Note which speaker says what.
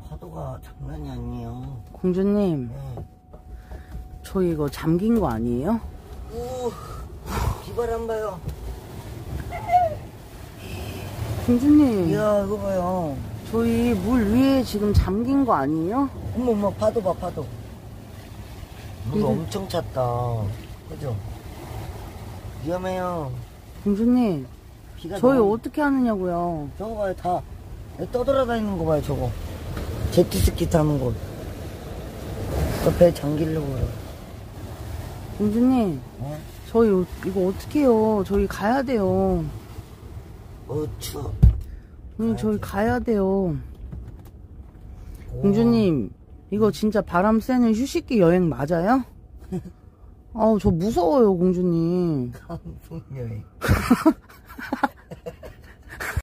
Speaker 1: 파도가 장난이 아니에요.
Speaker 2: 공주님,
Speaker 1: 네.
Speaker 2: 저 이거 잠긴 거 아니에요?
Speaker 1: 오, 비바람 봐요.
Speaker 2: 공주님,
Speaker 1: 이야, 이거 봐요.
Speaker 2: 저희 물 위에 지금 잠긴 거 아니에요?
Speaker 1: 어머, 파도 봐, 파도. 물
Speaker 2: 이게-
Speaker 1: 엄청 찼다. 그죠? 위험해요.
Speaker 2: 공주님,
Speaker 1: 비가
Speaker 2: 저희
Speaker 1: 너무-
Speaker 2: 어떻게 하느냐고요?
Speaker 1: 저거 봐요, 다. 떠돌아다니는 거 봐요, 저거. 제트스키 타는 곳. 저 배 잠기려고 그래요.
Speaker 2: 공주님,
Speaker 1: 어?
Speaker 2: 저희 이거 어떻게 해요? 저희 가야 돼요.
Speaker 1: 추워.
Speaker 2: 저희 가야 돼요. 공주님, 이거 진짜 바람 쐬는 휴식기 여행 맞아요? 아우, 저 무서워요, 공주님.
Speaker 1: 감풍여행.